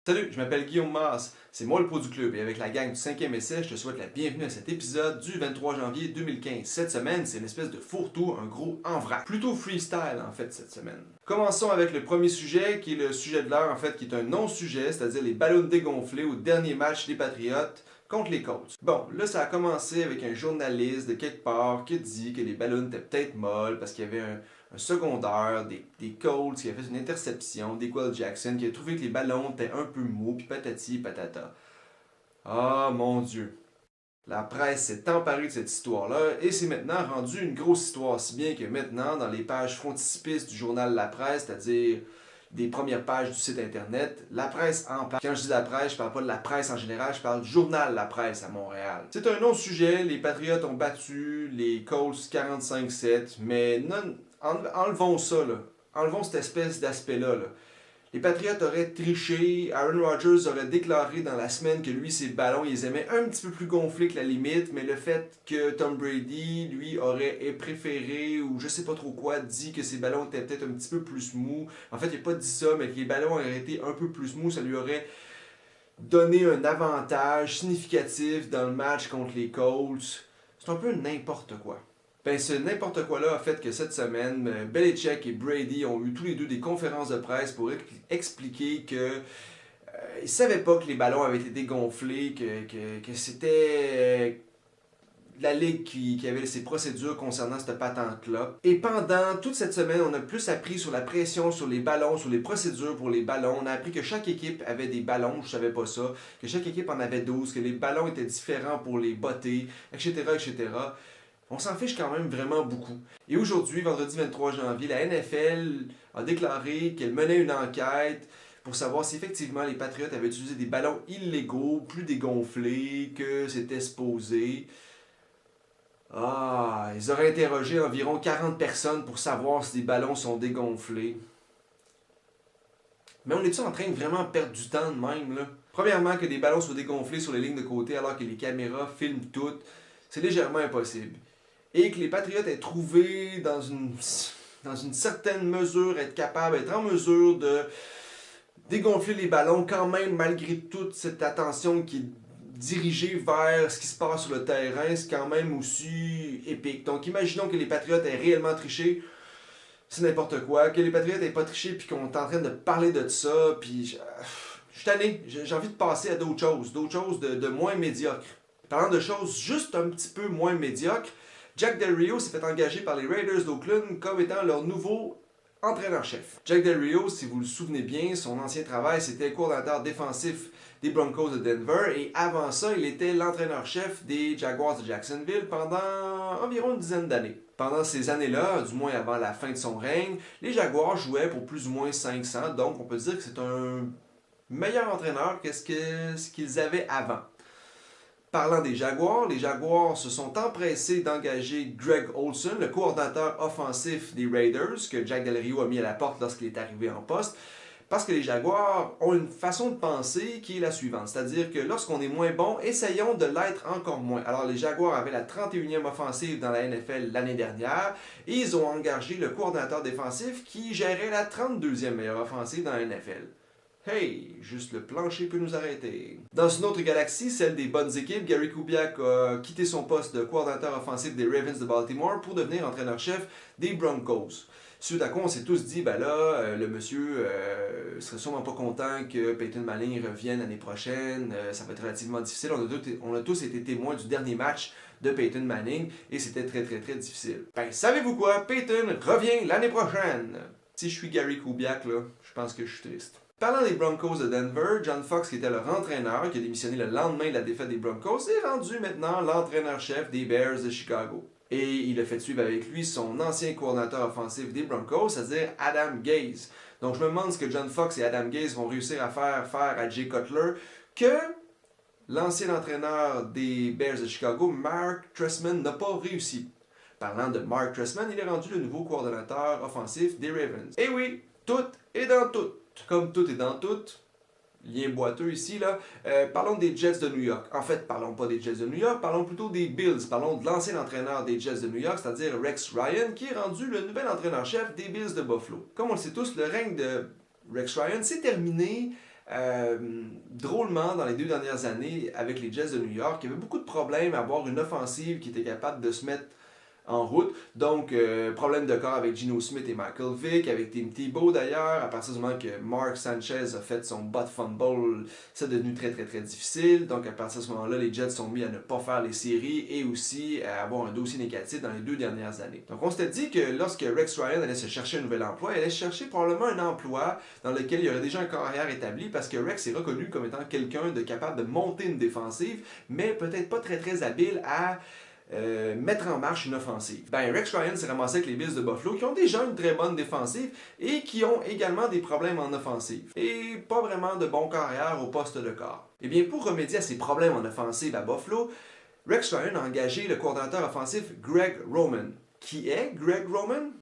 Salut, je m'appelle Guillaume Masse, c'est moi le pro du club et avec la gang du 5e essai, je te souhaite la bienvenue à cet épisode du 23 janvier 2015. Cette semaine, c'est une espèce de fourre-tout, un gros en vrac. Plutôt freestyle en fait cette semaine. Commençons avec le premier sujet qui est le sujet de l'heure en fait, qui est un non-sujet, c'est-à-dire les ballons dégonflés au dernier match des Patriotes contre les Colts. Bon, là ça a commencé avec un journaliste de quelque part qui dit que les ballons étaient peut-être molles parce qu'il y avait un secondaire des Colts qui a fait une interception, d'Equal Jackson qui a trouvé que les ballons étaient un peu mous, puis patati patata. Ah mon Dieu. La presse s'est emparée de cette histoire-là et c'est maintenant rendu une grosse histoire, si bien que maintenant, dans les pages frontispices du journal La Presse, c'est-à-dire des premières pages du site internet, la presse en parle. Quand je dis la presse, je parle pas de la presse en général, je parle du journal La Presse à Montréal. C'est un non-sujet, les Patriotes ont battu les Colts 45-7, mais enlevons ça, là. Enlevons cette espèce d'aspect-là. Là. Les Patriotes auraient triché, Aaron Rodgers aurait déclaré dans la semaine que lui, ses ballons, ils aimaient un petit peu plus gonflés que la limite, mais le fait que Tom Brady, lui, aurait préféré, ou je sais pas trop quoi, dit que ses ballons étaient peut-être un petit peu plus mous. En fait, il n'a pas dit ça, mais que les ballons auraient été un peu plus mous, ça lui aurait donné un avantage significatif dans le match contre les Colts. C'est un peu n'importe quoi. Ben, ce n'importe quoi-là a fait que cette semaine, Belichick et Brady ont eu tous les deux des conférences de presse pour expliquer que ils ne savaient pas que les ballons avaient été gonflés, que c'était la Ligue qui avait ses procédures concernant cette patente-là. Et pendant toute cette semaine, on a plus appris sur la pression, sur les ballons, sur les procédures pour les ballons. On a appris que chaque équipe avait des ballons, je savais pas ça, que chaque équipe en avait 12, que les ballons étaient différents pour les botter, etc., etc. On s'en fiche quand même vraiment beaucoup. Et aujourd'hui, vendredi 23 janvier, la NFL a déclaré qu'elle menait une enquête pour savoir si effectivement les Patriots avaient utilisé des ballons illégaux, plus dégonflés que c'était supposé. Ah, ils auraient interrogé environ 40 personnes pour savoir si les ballons sont dégonflés. Mais on est-tu en train de vraiment perdre du temps de même, là? Premièrement, que des ballons soient dégonflés sur les lignes de côté alors que les caméras filment toutes, c'est légèrement impossible. Et que les Patriots aient trouvé dans une certaine mesure, être en mesure de dégonfler les ballons quand même malgré toute cette attention qui est dirigée vers ce qui se passe sur le terrain, c'est quand même aussi épique. Donc imaginons que les Patriots aient réellement triché, c'est n'importe quoi. Que les Patriots n'aient pas triché puis qu'on est en train de parler de ça, puis je suis tanné, j'ai envie de passer à d'autres choses de moins médiocres. Parlant de choses juste un petit peu moins médiocres, Jack Del Rio s'est fait engager par les Raiders d'Oakland comme étant leur nouveau entraîneur-chef. Jack Del Rio, si vous le souvenez bien, son ancien travail, c'était coordinateur défensif des Broncos de Denver et avant ça, il était l'entraîneur-chef des Jaguars de Jacksonville pendant environ une dizaine d'années. Pendant ces années-là, du moins avant la fin de son règne, les Jaguars jouaient pour plus ou moins 500, donc on peut dire que c'est un meilleur entraîneur que ce qu'ils avaient avant. Parlant des Jaguars, les Jaguars se sont empressés d'engager Greg Olson, le coordinateur offensif des Raiders, que Jack Del Rio a mis à la porte lorsqu'il est arrivé en poste, parce que les Jaguars ont une façon de penser qui est la suivante, c'est-à-dire que lorsqu'on est moins bon, essayons de l'être encore moins. Alors les Jaguars avaient la 31e offensive dans la NFL l'année dernière, et ils ont engagé le coordinateur défensif qui gérait la 32e meilleure offensive dans la NFL. Hey, juste le plancher peut nous arrêter. Dans une autre galaxie, celle des bonnes équipes, Gary Kubiak a quitté son poste de coordinateur offensif des Ravens de Baltimore pour devenir entraîneur-chef des Broncos. Suite à quoi on s'est tous dit, ben là, le monsieur serait sûrement pas content que Peyton Manning revienne l'année prochaine. Ça va être relativement difficile. On a tous été témoins du dernier match de Peyton Manning et c'était très très très difficile. Ben, savez-vous quoi? Peyton revient l'année prochaine. Si je suis Gary Kubiak, là, je pense que je suis triste. Parlant des Broncos de Denver, John Fox, qui était leur entraîneur, qui a démissionné le lendemain de la défaite des Broncos, est rendu maintenant l'entraîneur-chef des Bears de Chicago. Et il a fait suivre avec lui son ancien coordinateur offensif des Broncos, c'est-à-dire Adam Gase. Donc je me demande ce que John Fox et Adam Gase vont réussir à faire à Jay Cutler, que l'ancien entraîneur des Bears de Chicago, Mark Trestman, n'a pas réussi. Parlant de Mark Trestman, il est rendu le nouveau coordinateur offensif des Ravens. Et oui, tout est dans tout. Comme tout est dans tout, lien boiteux ici, là, parlons des Jets de New York. En fait, parlons pas des Jets de New York, parlons plutôt des Bills. Parlons de l'ancien entraîneur des Jets de New York, c'est-à-dire Rex Ryan, qui est rendu le nouvel entraîneur-chef des Bills de Buffalo. Comme on le sait tous, le règne de Rex Ryan s'est terminé Drôlement, dans les 2 dernières années, avec les Jets de New York, il y avait beaucoup de problèmes à avoir une offensive qui était capable de se mettre en route. Donc, problème de corps avec Geno Smith et Michael Vick, avec Tim Tebow d'ailleurs. À partir du moment que Mark Sanchez a fait son butt fumble, c'est devenu très très très difficile. Donc, à partir de ce moment-là, les Jets sont mis à ne pas faire les séries et aussi à avoir un dossier négatif dans les 2 dernières années. Donc, on s'était dit que lorsque Rex Ryan allait se chercher un nouvel emploi, il allait chercher probablement un emploi dans lequel il y aurait déjà un corps arrière établi parce que Rex est reconnu comme étant quelqu'un de capable de monter une défensive, mais peut-être pas très très habile à mettre en marche une offensive. Rex Ryan s'est ramassé avec les Bills de Buffalo qui ont déjà une très bonne défensive et qui ont également des problèmes en offensive. Et pas vraiment de bons carrières au poste de corps. Et bien pour remédier à ces problèmes en offensive à Buffalo, Rex Ryan a engagé le coordinateur offensif Greg Roman. Qui est Greg Roman?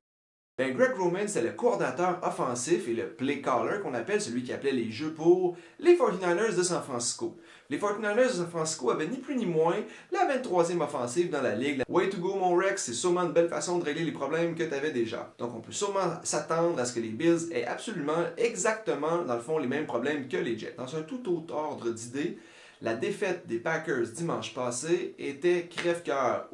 Greg Roman, c'est le coordinateur offensif et le play caller qu'on appelle, celui qui appelait les jeux pour les 49ers de San Francisco. Les 49ers de San Francisco avaient ni plus ni moins la 23e offensive dans la ligue. Way to go mon Rex, c'est sûrement une belle façon de régler les problèmes que tu avais déjà. Donc on peut sûrement s'attendre à ce que les Bills aient absolument, exactement, dans le fond, les mêmes problèmes que les Jets. Dans un tout autre ordre d'idée, la défaite des Packers dimanche passé était crève-cœur.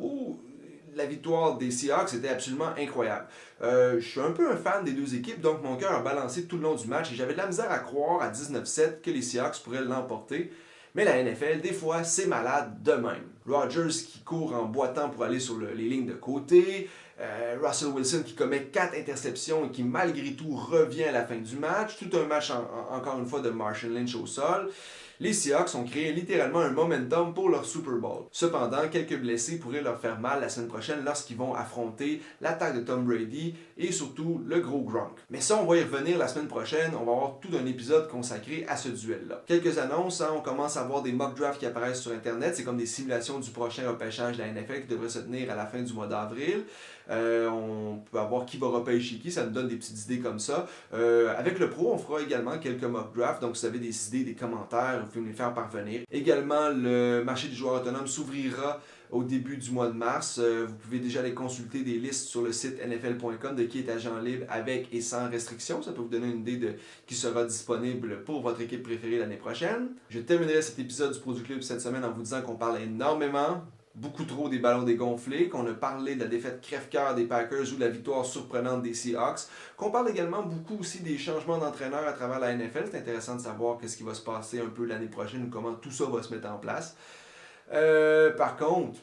La victoire des Seahawks était absolument incroyable. Je suis un peu un fan des deux équipes, donc mon cœur a balancé tout le long du match et j'avais de la misère à croire à 19-7 que les Seahawks pourraient l'emporter. Mais la NFL, des fois, c'est malade de même. Rodgers qui court en boitant pour aller sur les lignes de côté. Russell Wilson qui commet 4 interceptions et qui malgré tout revient à la fin du match. Tout un match encore une fois de Marshawn Lynch au sol. Les Seahawks ont créé littéralement un momentum pour leur Super Bowl. Cependant, quelques blessés pourraient leur faire mal la semaine prochaine lorsqu'ils vont affronter l'attaque de Tom Brady et surtout le gros Gronk. Mais ça, on va y revenir la semaine prochaine. On va avoir tout un épisode consacré à ce duel-là. Quelques annonces, on commence à voir des mock drafts qui apparaissent sur Internet. C'est comme des simulations du prochain repêchage de la NFL qui devrait se tenir à la fin du mois d'avril. On peut avoir qui va repêcher qui, ça nous donne des petites idées comme ça. Avec le pro, on fera également quelques mock drafts, donc si vous avez des idées, des commentaires, vous pouvez me les faire parvenir. Également, le marché des joueurs autonomes s'ouvrira au début du mois de mars. Vous pouvez déjà aller consulter des listes sur le site nfl.com de qui est agent libre avec et sans restriction. Ça peut vous donner une idée de qui sera disponible pour votre équipe préférée l'année prochaine. Je terminerai cet épisode du Produit Club cette semaine en vous disant qu'on parle énormément, beaucoup trop des ballons dégonflés, qu'on a parlé de la défaite crève-cœur des Packers ou de la victoire surprenante des Seahawks, qu'on parle également beaucoup aussi des changements d'entraîneurs à travers la NFL. C'est intéressant de savoir qu'est-ce qui va se passer un peu l'année prochaine ou comment tout ça va se mettre en place. Par contre,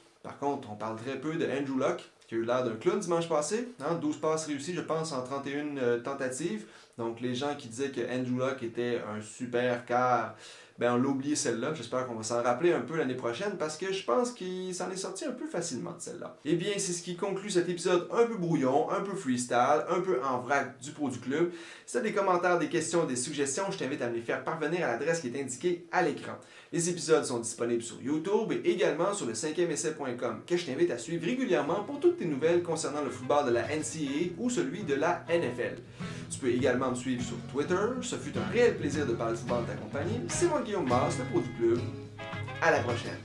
on parle très peu de Andrew Luck, qui a eu l'air d'un clown dimanche passé. 12 passes réussies, je pense, en 31 tentatives. Donc, les gens qui disaient que Andrew Luck était un super quart, on l'a oublié celle-là. J'espère qu'on va s'en rappeler un peu l'année prochaine parce que je pense qu'il s'en est sorti un peu facilement de celle-là. Eh bien, c'est ce qui conclut cet épisode un peu brouillon, un peu freestyle, un peu en vrac du Pro du Club. Si tu as des commentaires, des questions, des suggestions, je t'invite à me les faire parvenir à l'adresse qui est indiquée à l'écran. Les épisodes sont disponibles sur YouTube et également sur le 5e-essai.com que je t'invite à suivre régulièrement pour toutes tes nouvelles concernant le football de la NCAA ou celui de la NFL. Tu peux également me suivre sur Twitter. Ce fut un réel plaisir de parler de football de t'accompagner. C'est moi Guillaume Masse, le Pro du Club. À la prochaine.